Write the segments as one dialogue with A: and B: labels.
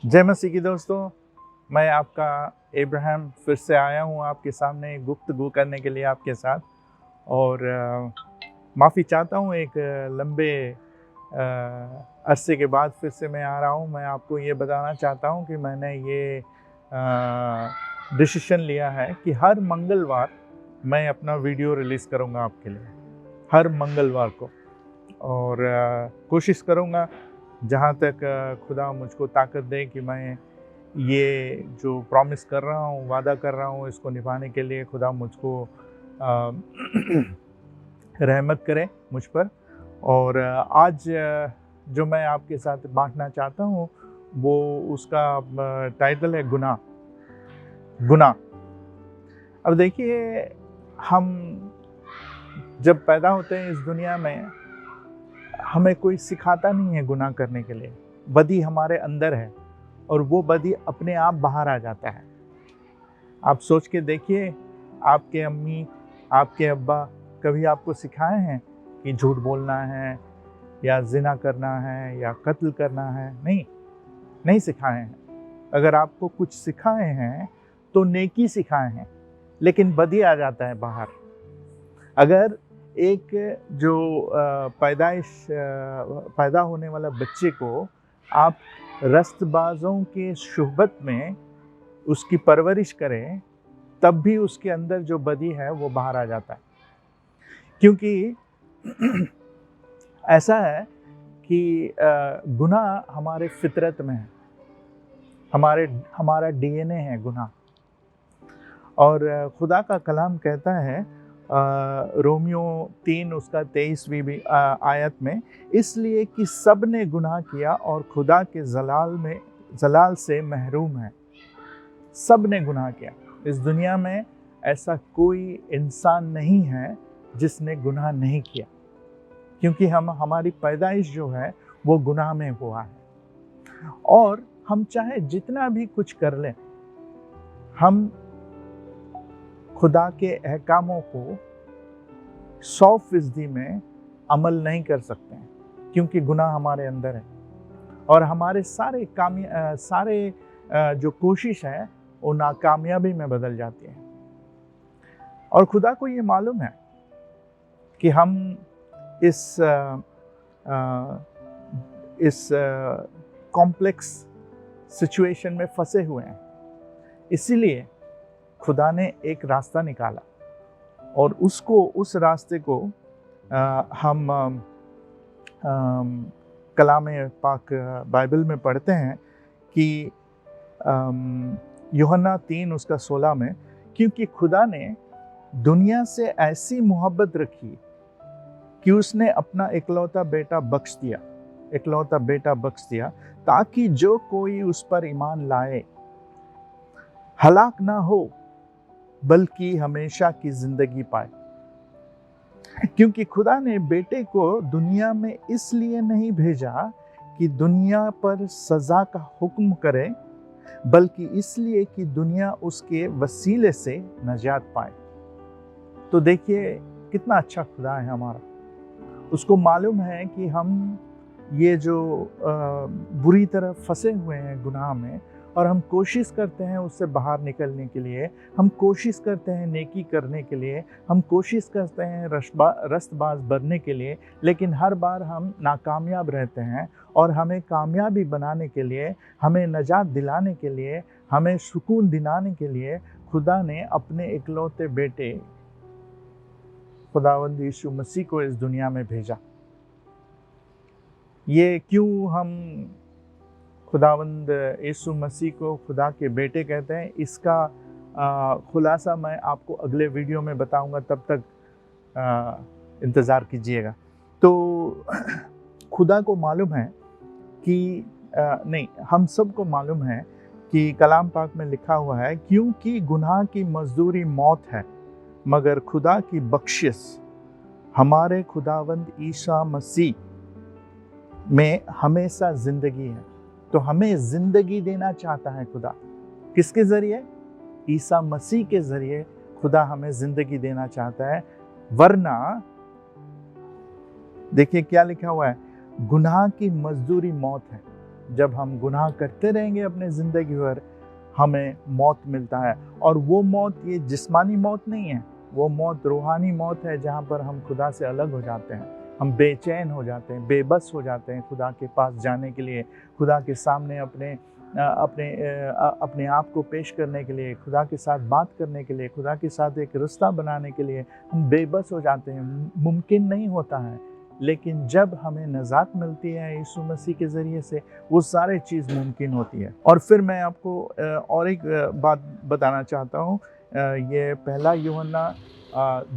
A: जय मसीह की दोस्तों, मैं आपका इब्राहिम फिर से आया हूँ आपके सामने गुफ्तगू करने के लिए आपके साथ। और माफ़ी चाहता हूँ, एक लंबे अरसे के बाद फिर से मैं आ रहा हूँ। मैं आपको ये बताना चाहता हूँ कि मैंने ये डिसीजन लिया है कि हर मंगलवार मैं अपना वीडियो रिलीज़ करूँगा आपके लिए, हर मंगलवार को। और कोशिश करूँगा जहाँ तक खुदा मुझको ताकत दे कि मैं ये जो प्रॉमिस कर रहा हूँ, वादा कर रहा हूँ, इसको निभाने के लिए खुदा मुझको रहमत करे मुझ पर। और आज जो मैं आपके साथ बांटना चाहता हूँ वो उसका टाइटल है गुनाह। अब देखिए, हम जब पैदा होते हैं इस दुनिया में, हमें कोई सिखाता नहीं है गुनाह करने के लिए। बदी हमारे अंदर है और वो बदी अपने आप बाहर आ जाता है। आप सोच के देखिए, आपके अम्मी, आपके अब्बा कभी आपको सिखाए हैं कि झूठ बोलना है या जिना करना है या कत्ल करना है? नहीं सिखाए हैं। अगर आपको कुछ सिखाए हैं तो नेकी सिखाए हैं, लेकिन बदी आ जाता है बाहर। अगर एक जो पैदा होने वाला बच्चे को आप रस्तबाजों के शोहबत में उसकी परवरिश करें, तब भी उसके अंदर जो बदी है वो बाहर आ जाता है। क्योंकि ऐसा है कि गुनाह हमारे फितरत में है, हमारा डीएनए है गुनाह। और खुदा का कलाम कहता है रोमियो 3 उसका 23वीं आयत में, इसलिए कि सब ने गुनाह किया और खुदा के जलाल से महरूम है। सब ने गुनाह किया। इस दुनिया में ऐसा कोई इंसान नहीं है जिसने गुनाह नहीं किया, क्योंकि हमारी पैदाइश जो है वो गुनाह में हुआ है। और हम चाहे जितना भी कुछ कर लें, हम खुदा के अहकामों को 100% में अमल नहीं कर सकते हैं, क्योंकि गुनाह हमारे अंदर है। और हमारे सारे जो कोशिश है वो नाकामयाबी में बदल जाती है। और खुदा को ये मालूम है कि हम इस कॉम्प्लेक्स सिचुएशन में फंसे हुए हैं। इसीलिए खुदा ने एक रास्ता निकाला, और उस रास्ते को हम कलाम पाक बाइबल में पढ़ते हैं कि यूहन्ना 3 उसका 16 में, क्योंकि खुदा ने दुनिया से ऐसी मोहब्बत रखी कि उसने अपना इकलौता बेटा बख्श दिया, ताकि जो कोई उस पर ईमान लाए हलाक ना हो, बल्कि हमेशा की जिंदगी पाए। क्योंकि खुदा ने बेटे को दुनिया में इसलिए नहीं भेजा कि दुनिया पर सजा का हुक्म करे, बल्कि इसलिए कि दुनिया उसके वसीले से नजात पाए। तो देखिए कितना अच्छा खुदा है हमारा। उसको मालूम है कि हम ये जो बुरी तरह फंसे हुए हैं गुनाह में, और हम कोशिश करते हैं उससे बाहर निकलने के लिए, हम कोशिश करते हैं नेकी करने के लिए, हम कोशिश करते हैं रस्तबाज बनने के लिए, लेकिन हर बार हम नाकामयाब रहते हैं। और हमें कामयाबी बनाने के लिए, हमें नजात दिलाने के लिए, हमें सुकून दिलाने के लिए खुदा ने अपने इकलौते बेटे खुदावंद यीशु मसीह को इस दुनिया में भेजा। ये क्यों हम खुदावंद यीशु मसीह को खुदा के बेटे कहते हैं, इसका खुलासा मैं आपको अगले वीडियो में बताऊंगा। तब तक इंतज़ार कीजिएगा। तो खुदा को मालूम है कि हम सबको मालूम है कि कलाम पाक में लिखा हुआ है, क्योंकि गुनाह की मजदूरी मौत है, मगर खुदा की बख्शिश हमारे खुदावंद ईसा मसीह में हमेशा जिंदगी है। तो हमें जिंदगी देना चाहता है खुदा। किसके जरिए? ईसा मसीह के जरिए खुदा हमें जिंदगी देना चाहता है। वरना देखिए क्या लिखा हुआ है, गुनाह की मजदूरी मौत है। जब हम गुनाह करते रहेंगे अपने ज़िंदगी भर, हमें मौत मिलता है। और वो मौत ये जिस्मानी मौत नहीं है, वो मौत रूहानी मौत है, जहाँ पर हम खुदा से अलग हो जाते हैं। हम बेचैन हो जाते हैं, बेबस हो जाते हैं खुदा के पास जाने के लिए, खुदा के सामने अपने आप को पेश करने के लिए, खुदा के साथ बात करने के लिए, खुदा के साथ एक रिश्ता बनाने के लिए हम बेबस हो जाते हैं, मुमकिन नहीं होता है। लेकिन जब हमें नजात मिलती है यीशु मसीह के ज़रिए से, वो सारे चीज़ मुमकिन होती है। और फिर मैं आपको और एक बात बताना चाहता हूँ। ये पहला यूहन्ना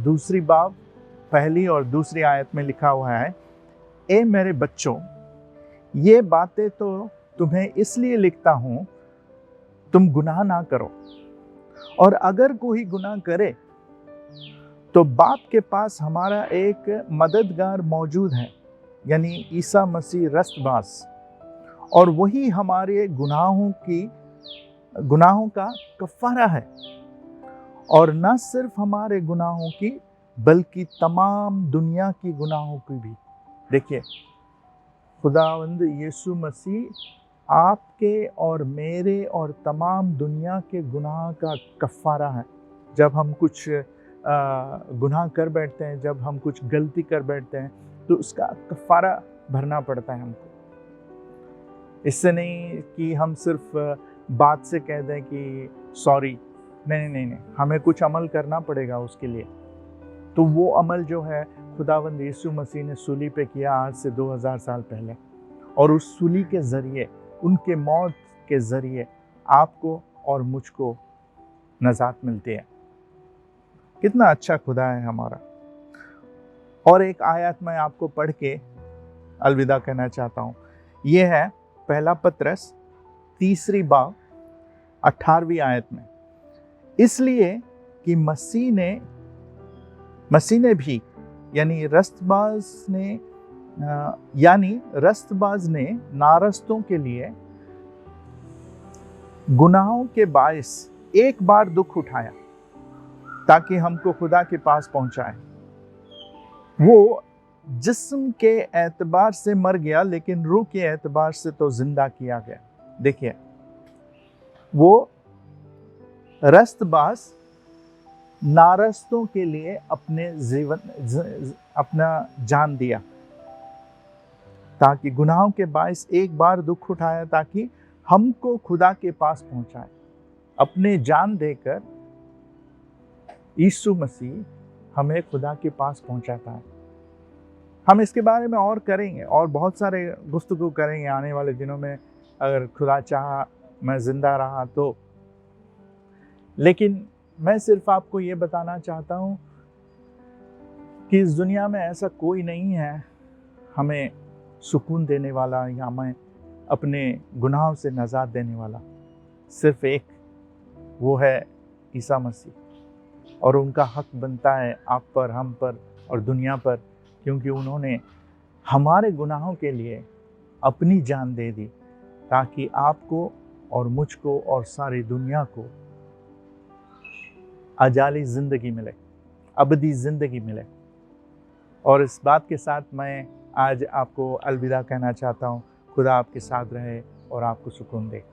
A: 2 बाब 1 और 2 आयत में लिखा हुआ है, ए मेरे बच्चों, ये बातें तो तुम्हें इसलिए लिखता हूँ तुम गुनाह ना करो, और अगर कोई गुनाह करे तो बाप के पास हमारा एक मददगार मौजूद है, यानी ईसा मसीह रस्तबाज, और वही हमारे गुनाहों का कफ़ारा है, और न सिर्फ हमारे गुनाहों की बल्कि तमाम दुनिया की गुनाहों की भी। देखिए, खुदावंद यीशु मसीह आपके और मेरे और तमाम दुनिया के गुनाह का कफ़ारा है। जब हम कुछ गुनाह कर बैठते हैं, जब हम कुछ गलती कर बैठते हैं, तो उसका कफ़ारा भरना पड़ता है हमको। इससे नहीं कि हम सिर्फ बात से कह दें कि सॉरी, नहीं, हमें कुछ अमल करना पड़ेगा उसके लिए। तो वो अमल जो है खुदावंद यीशु मसीह ने सूली पे किया आज से 2000 साल पहले, और उस सूली के ज़रिए, उनके मौत के ज़रिए आपको और मुझको नजात मिलती है। कितना अच्छा खुदा है हमारा। और एक आयत मैं आपको पढ़ के अलविदा कहना चाहता हूँ। ये है पहला पत्रस 3 बाब 18वीं आयत में, इसलिए कि मसीह ने भी यानी रस्तबाज ने नारस्तों के लिए गुनाहों के बायस एक बार दुख उठाया ताकि हमको खुदा के पास पहुंचाए। वो जिस्म के एतबार से मर गया, लेकिन रूह के एतबार से तो जिंदा किया गया। देखिए, वो रस्तबाज नारस्तों के लिए अपना जान दिया, ताकि गुनाहों के बायस एक बार दुख उठाया ताकि हमको खुदा के पास पहुंचाए। अपने जान देकर यीशु मसीह हमें खुदा के पास पहुंचाता है। हम इसके बारे में और करेंगे, और बहुत सारे गुफ्तगू करेंगे आने वाले दिनों में, अगर खुदा चाहा मैं जिंदा रहा तो। लेकिन मैं सिर्फ आपको ये बताना चाहता हूँ कि इस दुनिया में ऐसा कोई नहीं है हमें सुकून देने वाला या हमें अपने गुनाहों से नजात देने वाला। सिर्फ एक, वो है ईसा मसीह, और उनका हक बनता है आप पर, हम पर और दुनिया पर, क्योंकि उन्होंने हमारे गुनाहों के लिए अपनी जान दे दी ताकि आपको और मुझको और सारी दुनिया को अजाली ज़िंदगी मिले, अबदी ज़िंदगी मिले। और इस बात के साथ मैं आज आपको अलविदा कहना चाहता हूँ। खुदा आपके साथ रहे और आपको सुकून दे।